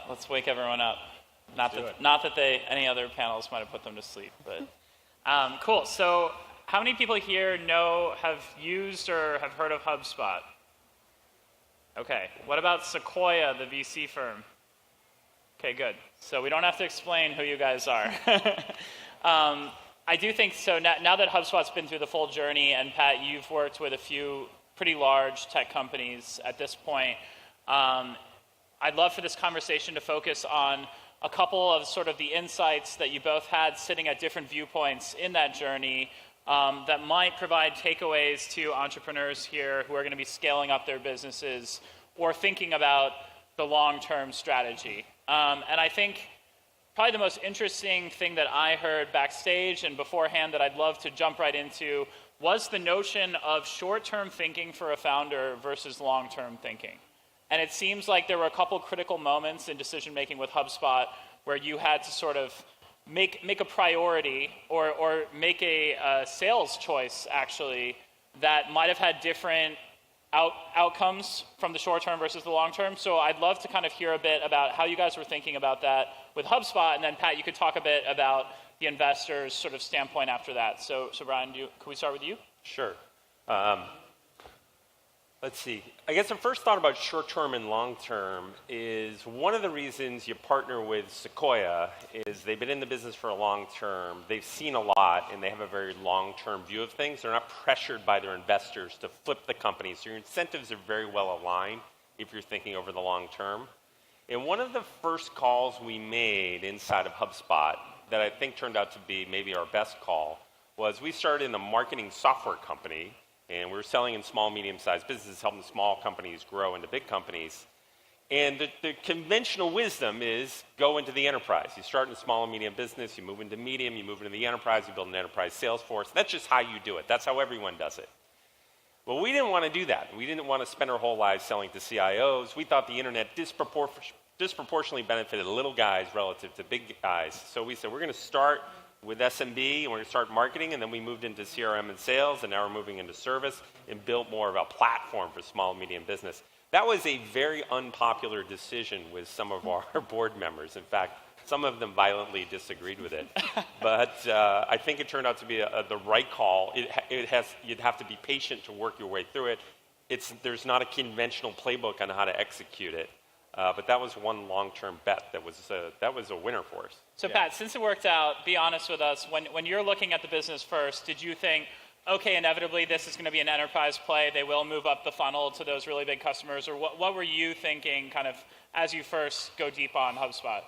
let's wake everyone up. Not that any other panels might have put them to sleep, but cool. So, how many people here have used or have heard of HubSpot? Okay. What about Sequoia, the VC firm? Okay, good. So we don't have to explain who you guys are. I do think so. Now that HubSpot's been through the full journey, and Pat, you've worked with a few pretty large tech companies at this point, I'd love for this conversation to focus on a couple of sort of the insights that you both had sitting at different viewpoints in that journey that might provide takeaways to entrepreneurs here who are going to be scaling up their businesses or thinking about the long-term strategy. And I think probably the most interesting thing that I heard backstage and beforehand that I'd love to jump right into was the notion of short-term thinking for a founder versus long-term thinking. And it seems like there were a couple critical moments in decision-making with HubSpot where you had to sort of make a priority or make a sales choice, actually, that might have had different outcomes from the short term versus the long term. So I'd love to kind of hear a bit about how you guys were thinking about that with HubSpot, and then Pat, you could talk a bit about the investors' sort of standpoint after that. So Brian, can we start with you? Sure. Let's see. I guess the first thought about short-term and long-term is one of the reasons you partner with Sequoia is they've been in the business for a long term. They've seen a lot, and they have a very long-term view of things. They're not pressured by their investors to flip the company, so your incentives are very well aligned if you're thinking over the long term. And one of the first calls we made inside of HubSpot that I think turned out to be maybe our best call was we started in a marketing software company, and we were selling in small, medium-sized businesses, helping small companies grow into big companies. And the conventional wisdom is go into the enterprise. You start in a small and medium business, you move into medium, you move into the enterprise, you build an enterprise sales force. That's just how you do it. That's how everyone does it. Well, we didn't want to do that. We didn't want to spend our whole lives selling to CIOs. We thought the internet disproportionately benefited little guys relative to big guys. So we said, we're going to start with SMB, and we're going to start marketing, and then we moved into CRM and sales, and now we're moving into service and built more of a platform for small and medium business. That was a very unpopular decision with some of our board members. In fact, some of them violently disagreed with it. But I think it turned out to be the right call. You'd have to be patient to work your way through it. There's not a conventional playbook on how to execute it. But that was one long-term bet that was a winner for us. So Pat, since it worked out, be honest with us. When you're looking at the business first, did you think, okay, inevitably this is going to be an enterprise play, they will move up the funnel to those really big customers, or what were you thinking kind of as you first go deep on HubSpot?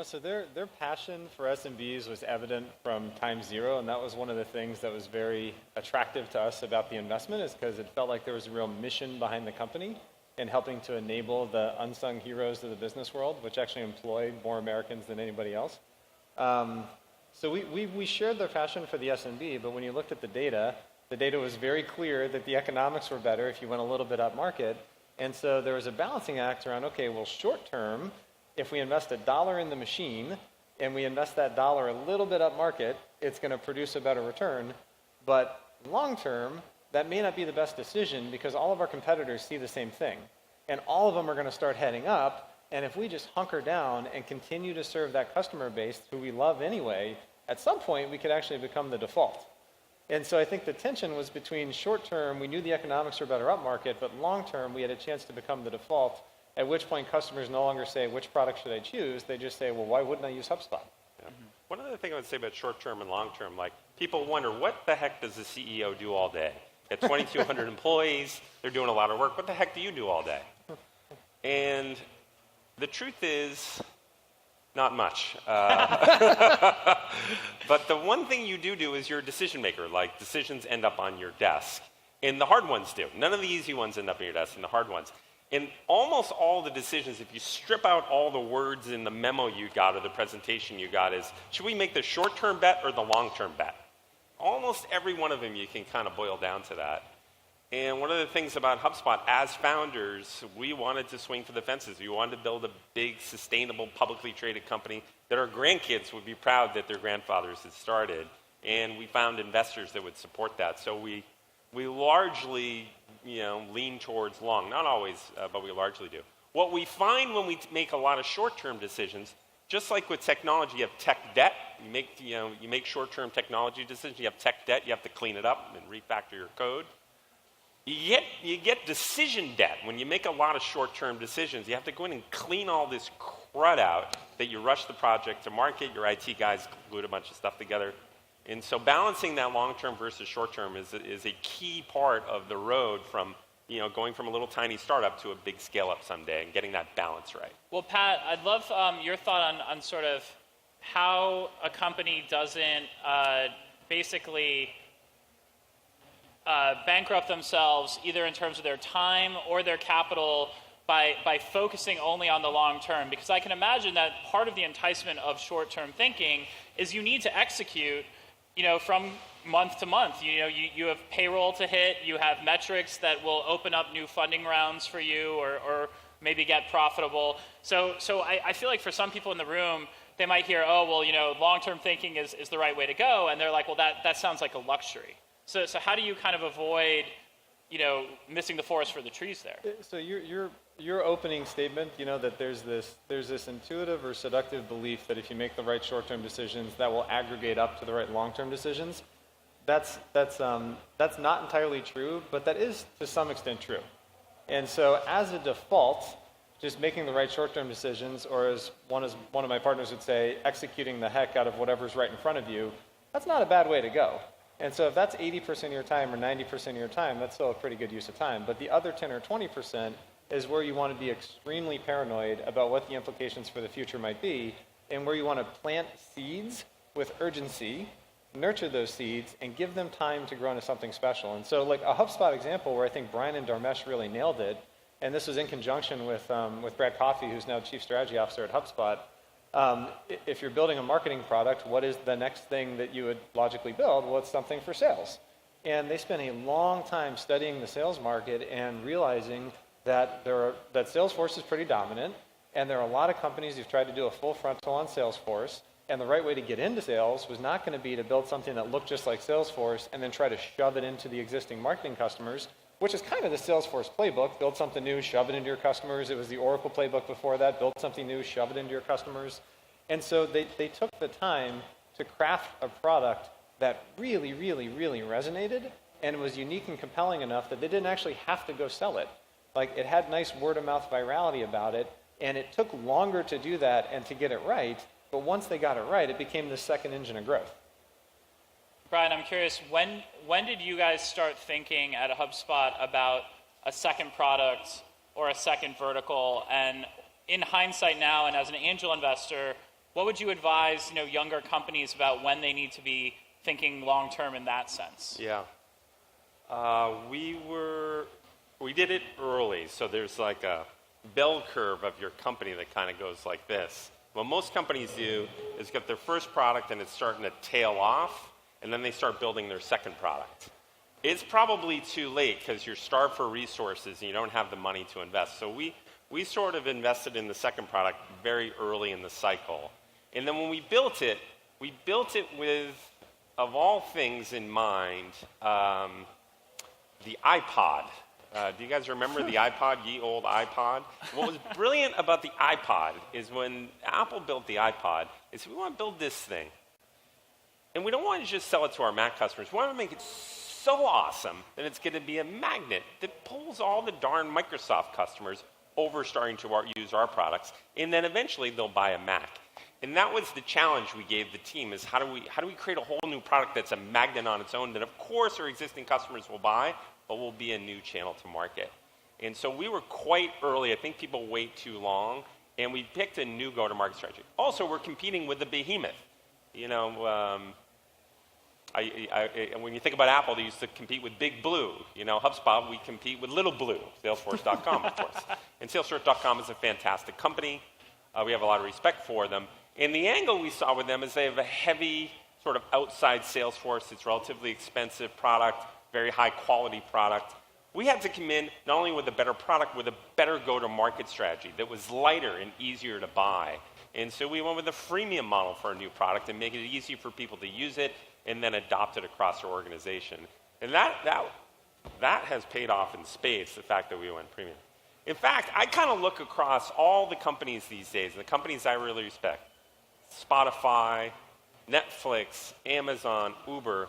So their passion for SMBs was evident from time zero, and that was one of the things that was very attractive to us about the investment, is because it felt like there was a real mission behind the company and helping to enable the unsung heroes of the business world, which actually employed more Americans than anybody else. So we shared their passion for the SMB, but when you looked at the data was very clear that the economics were better if you went a little bit up market. And so there was a balancing act around, okay, well, short term, if we invest $1 in the machine and we invest that dollar a little bit up market, it's going to produce a better return. But long term, that may not be the best decision because all of our competitors see the same thing. And all of them are going to start heading up. And if we just hunker down and continue to serve that customer base who we love anyway, at some point we could actually become the default. And so I think the tension was between short term, we knew the economics were better up market, but long term we had a chance to become the default, at which point customers no longer say, which product should I choose? They just say, well, why wouldn't I use HubSpot? Yeah. One other thing I would say about short term and long term, like people wonder, what the heck does the CEO do all day? At 2,200 employees, they're doing a lot of work. What the heck do you do all day? And the truth is, not much. But the one thing you do is you're a decision maker. Like, decisions end up on your desk. And the hard ones do. None of the easy ones end up on your desk, and the hard ones. And almost all the decisions, if you strip out all the words in the memo you got or the presentation you got, is, should we make the short-term bet or the long-term bet? Almost every one of them you can kind of boil down to that. And one of the things about HubSpot, as founders, we wanted to swing for the fences. We wanted to build a big, sustainable, publicly traded company that our grandkids would be proud that their grandfathers had started. And we found investors that would support that. So we largely lean towards long. Not always, but we largely do. What we find when we make a lot of short-term decisions, just like with technology, you have tech debt. You make short-term technology decisions. You have tech debt. You have to clean it up and refactor your code. You get decision debt. When you make a lot of short-term decisions, you have to go in and clean all this crud out that you rush the project to market. Your IT guys glued a bunch of stuff together. And so balancing that long-term versus short-term is a key part of the road from going from a little tiny startup to a big scale-up someday and getting that balance right. Well, Pat, I'd love your thought on sort of how a company doesn't basically bankrupt themselves either in terms of their time or their capital by focusing only on the long term. Because I can imagine that part of the enticement of short-term thinking is you need to execute from month to month. You have payroll to hit, you have metrics that will open up new funding rounds for you or maybe get profitable. So I feel like for some people in the room, they might hear, long-term thinking is the right way to go, and they're like, well, that sounds like a luxury. So how do you kind of avoid, missing the forest for the trees there? So your opening statement, that there's this intuitive or seductive belief that if you make the right short-term decisions, that will aggregate up to the right long-term decisions. That's not entirely true, but that is to some extent true. And so as a default, just making the right short-term decisions, or as one of my partners would say, executing the heck out of whatever's right in front of you, that's not a bad way to go. And so if that's 80% of your time or 90% of your time, that's still a pretty good use of time. But the other 10 or 20% is where you want to be extremely paranoid about what the implications for the future might be, and where you want to plant seeds with urgency, nurture those seeds, and give them time to grow into something special. And so like a HubSpot example where I think Brian and Dharmesh really nailed it, and this was in conjunction with Brad Coffey, who's now Chief Strategy Officer at HubSpot. If you're building a marketing product, what is the next thing that you would logically build? Well, it's something for sales. And they spent a long time studying the sales market and realizing that Salesforce is pretty dominant, and there are a lot of companies who've tried to do a full frontal on Salesforce, and the right way to get into sales was not going to be to build something that looked just like Salesforce and then try to shove it into the existing marketing customers, which is kind of the Salesforce playbook. Build something new, shove it into your customers. It was the Oracle playbook before that. Build something new, shove it into your customers. And so they took the time to craft a product that really, really, really resonated and was unique and compelling enough that they didn't actually have to go sell it. Like, it had nice word-of-mouth virality about it, and it took longer to do that and to get it right, but once they got it right, it became the second engine of growth. Brian, I'm curious, when did you guys start thinking at HubSpot about a second product or a second vertical? And in hindsight now, and as an angel investor, what would you advise younger companies about when they need to be thinking long-term in that sense? Yeah. We did it early, so there's like a bell curve of your company that kind of goes like this. What most companies do is get their first product and it's starting to tail off, and then they start building their second product. It's probably too late because you're starved for resources and you don't have the money to invest. So we sort of invested in the second product very early in the cycle. And then when we built it with, of all things in mind, the iPod. Do you guys remember the iPod, ye old iPod? What was brilliant about the iPod is when Apple built the iPod, is we want to build this thing. And we don't want to just sell it to our Mac customers. We want to make it so awesome that it's going to be a magnet that pulls all the darn Microsoft customers over starting to use our products, and then eventually they'll buy a Mac. And that was the challenge we gave the team, is how do we create a whole new product that's a magnet on its own that of course our existing customers will buy, but will be a new channel to market. And so we were quite early. I think people wait too long, and we picked a new go-to-market strategy. Also, we're competing with the behemoth. When you think about Apple, they used to compete with Big Blue. HubSpot, we compete with Little Blue, Salesforce.com, of course. And Salesforce.com is a fantastic company. We have a lot of respect for them. And the angle we saw with them is they have a heavy sort of outside Salesforce. It's a relatively expensive product, very high quality product. We had to come in not only with a better product, with a better go-to-market strategy that was lighter and easier to buy. And so we went with a freemium model for a new product and make it easy for people to use it and then adopt it across our organization. And that has paid off in spades, the fact that we went premium. In fact, I kind of look across all the companies these days, and the companies I really respect, Spotify, Netflix, Amazon, Uber,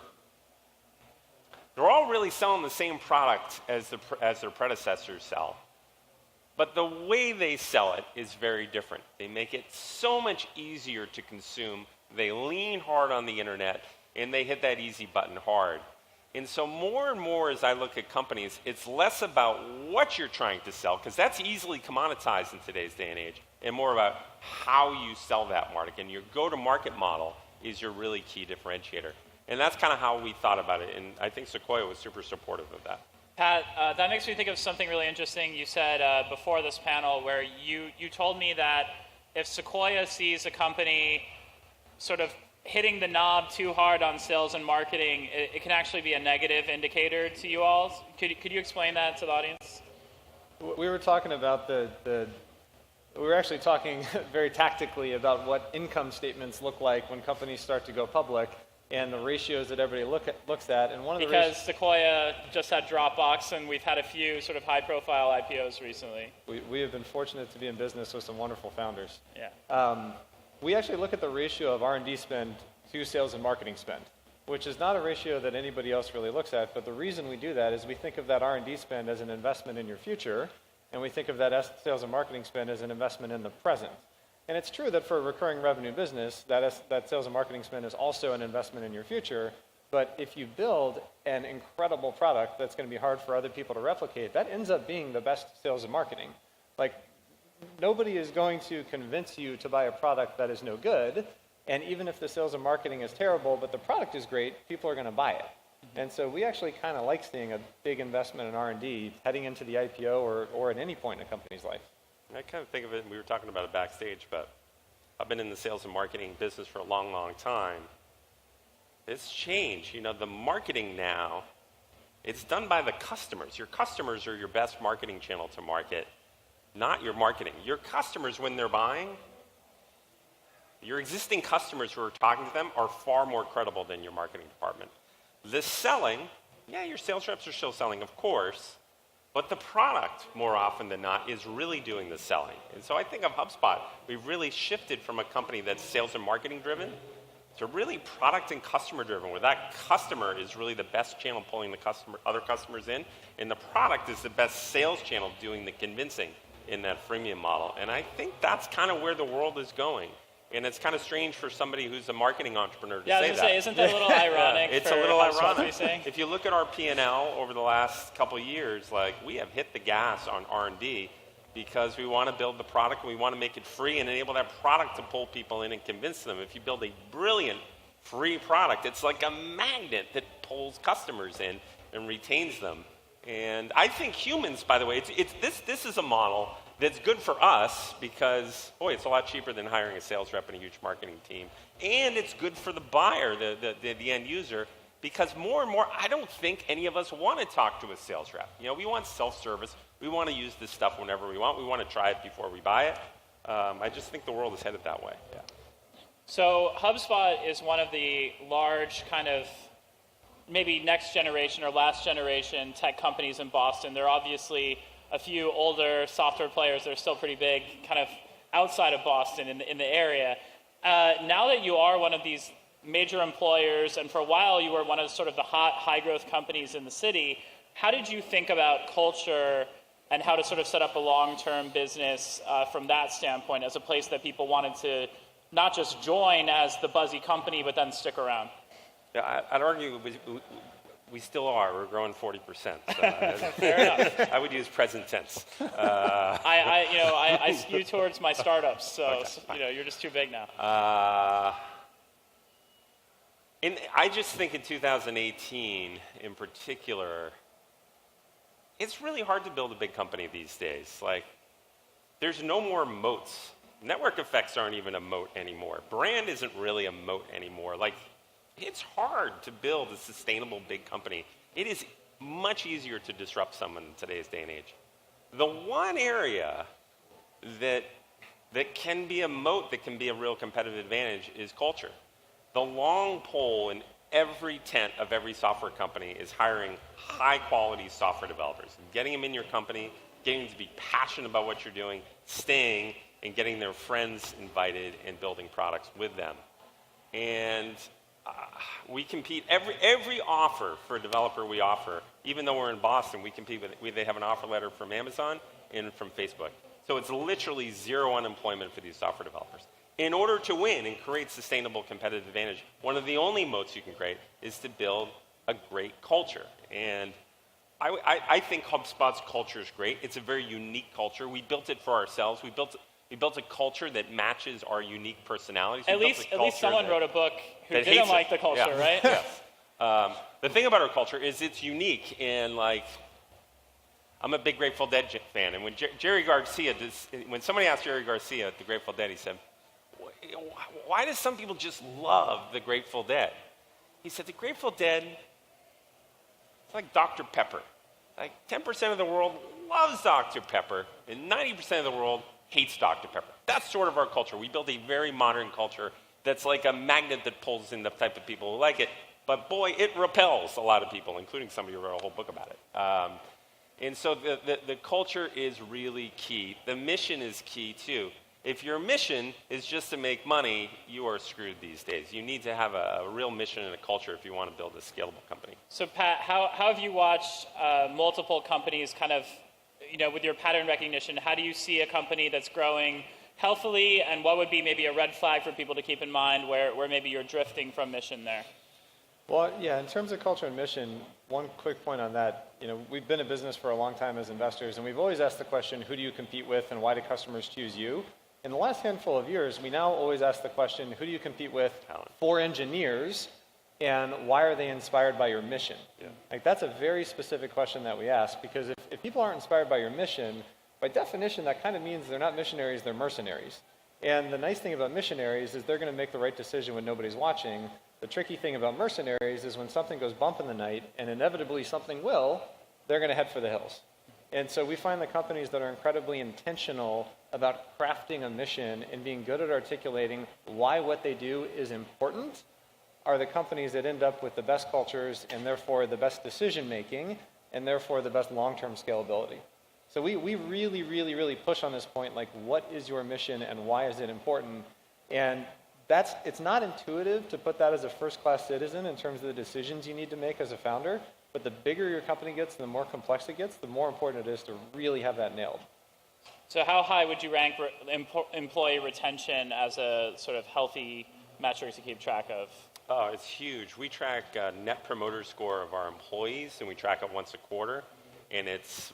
they're all really selling the same product as their predecessors sell. But the way they sell it is very different. They make it so much easier to consume. They lean hard on the internet, and they hit that easy button hard. And so more and more as I look at companies, it's less about what you're trying to sell, because that's easily commoditized in today's day and age, and more about how you sell that market. And your go-to-market model is your really key differentiator. And that's kind of how we thought about it, and I think Sequoia was super supportive of that. Pat, that makes me think of something really interesting you said before this panel, where you told me that if Sequoia sees a company sort of hitting the knob too hard on sales and marketing, it can actually be a negative indicator to you all. Could you explain that to the audience? We were talking about we were actually talking very tactically about what income statements look like when companies start to go public, and the ratios that everybody looks at. And one of because Sequoia just had Dropbox, and we've had a few sort of high-profile IPOs recently. We have been fortunate to be in business with some wonderful founders. Yeah. We actually look at the ratio of R&D spend to sales and marketing spend, which is not a ratio that anybody else really looks at. But the reason we do that is we think of that R&D spend as an investment in your future, and we think of that sales and marketing spend as an investment in the present. And it's true that for a recurring revenue business, that sales and marketing spend is also an investment in your future. But if you build an incredible product that's going to be hard for other people to replicate, that ends up being the best sales and marketing. Like, nobody is going to convince you to buy a product that is no good. And even if the sales and marketing is terrible, but the product is great, people are going to buy it. And so we actually kind of like seeing a big investment in R&D heading into the IPO or at any point in a company's life. I kind of think of it, and we were talking about it backstage, but I've been in the sales and marketing business for a long, long time. It's changed. You know, the marketing now, it's done by the customers. Your customers are your best marketing channel to market, not your marketing. Your customers, when they're buying, your existing customers who are talking to them are far more credible than your marketing department. The selling, yeah, your sales reps are still selling, of course, but the product, more often than not, is really doing the selling. And so I think of HubSpot, we've really shifted from a company that's sales and marketing driven to really product and customer driven, where that customer is really the best channel pulling the other customers in, and the product is the best sales channel doing the convincing in that freemium model. And I think that's kind of where the world is going. And it's kind of strange for somebody who's a marketing entrepreneur to say that. Yeah, I was going to say, isn't that a little ironic? It's a little ironic. If you look at our P&L over the last couple of years, like, we have hit the gas on R&D because we want to build the product and we want to make it free and enable that product to pull people in and convince them. If you build a brilliant free product, it's like a magnet that pulls customers in and retains them. And I think humans, by the way, this is a model that's good for us because, boy, it's a lot cheaper than hiring a sales rep and a huge marketing team. And it's good for the buyer, the end user, because more and more, I don't think any of us want to talk to a sales rep. You know, we want self-service. We want to use this stuff whenever we want. We want to try it before we buy it. I just think the world is headed that way. Yeah. So HubSpot is one of the large kind of maybe next generation or last generation tech companies in Boston. They're obviously a few older software players that are still pretty big, kind of outside of Boston in the area. Now that you are one of these major employers, and for a while you were one of sort of the hot, high-growth companies in the city, how did you think about culture and how to sort of set up a long-term business from that standpoint as a place that people wanted to not just join as the buzzy company, but then stick around? Yeah, I'd argue we still are. We're growing 40%. So Fair enough. I would use present tense. I skew towards my startups, so okay, you're just too big now. And I just think in 2018, in particular, it's really hard to build a big company these days. Like, there's no more moats. Network effects aren't even a moat anymore. Brand isn't really a moat anymore. Like, it's hard to build a sustainable big company. It is much easier to disrupt someone in today's day and age. The one area that can be a moat, that can be a real competitive advantage, is culture. The long pole in every tent of every software company is hiring high-quality software developers, getting them in your company, getting to be passionate about what you're doing, staying, and getting their friends invited and building products with them. And we compete, every offer for a developer we offer, even though we're in Boston, we compete with, they have an offer letter from Amazon and from Facebook. So it's literally zero unemployment for these software developers. In order to win and create sustainable competitive advantage, one of the only moats you can create is to build a great culture. And I think HubSpot's culture is great. It's a very unique culture. We built it for ourselves. We built a culture that matches our unique personalities. At least someone wrote a book who didn't like the culture, right? Yes. The thing about our culture is it's unique, and like, I'm a big Grateful Dead fan, and when Jerry Garcia, when somebody asked Jerry Garcia at the Grateful Dead, he said, why do some people just love the Grateful Dead? He said, the Grateful Dead, it's like Dr. Pepper. Like 10% of the world loves Dr. Pepper, and 90% of the world hates Dr. Pepper. That's sort of our culture. We built a very modern culture that's like a magnet that pulls in the type of people who like it. But boy, it repels a lot of people, including somebody who wrote a whole book about it. And so the culture is really key. The mission is key too. If your mission is just to make money, you are screwed these days. You need to have a real mission and a culture if you want to build a scalable company. So Pat, how have you watched multiple companies kind of, with your pattern recognition, how do you see a company that's growing healthily, and what would be maybe a red flag for people to keep in mind where maybe you're drifting from mission there? Well, yeah, in terms of culture and mission, one quick point on that, we've been in business for a long time as investors, and we've always asked the question, who do you compete with and why do customers choose you? In the last handful of years, we now always ask the question, who do you compete with for engineers, and why are they inspired by your mission? Yeah. Like, that's a very specific question that we ask, because if people aren't inspired by your mission, by definition, that kind of means they're not missionaries, they're mercenaries. And the nice thing about missionaries is they're going to make the right decision when nobody's watching. The tricky thing about mercenaries is when something goes bump in the night, and inevitably something will, they're going to head for the hills. And so we find the companies that are incredibly intentional about crafting a mission and being good at articulating why what they do is important are the companies that end up with the best cultures and therefore the best decision making and therefore the best long-term scalability. So we really, really, really push on this point, like, what is your mission and why is it important? And it's not intuitive to put that as a first-class citizen in terms of the decisions you need to make as a founder, but the bigger your company gets and the more complex it gets, the more important it is to really have that nailed. So how high would you rank employee retention as a sort of healthy metric to keep track of? Oh, it's huge. We track net promoter score of our employees, and we track it once a quarter, and it's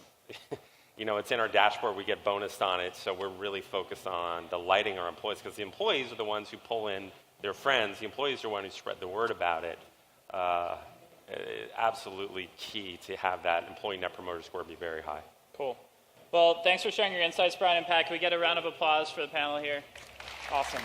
it's in our dashboard. We get bonused on it, so we're really focused on delighting our employees, because the employees are the ones who pull in their friends. The employees are the ones who spread the word about it. Absolutely key to have that employee net promoter score be very high. Cool. Well, thanks for sharing your insights, Brian and Pat. Can we get a round of applause for the panel here? Awesome.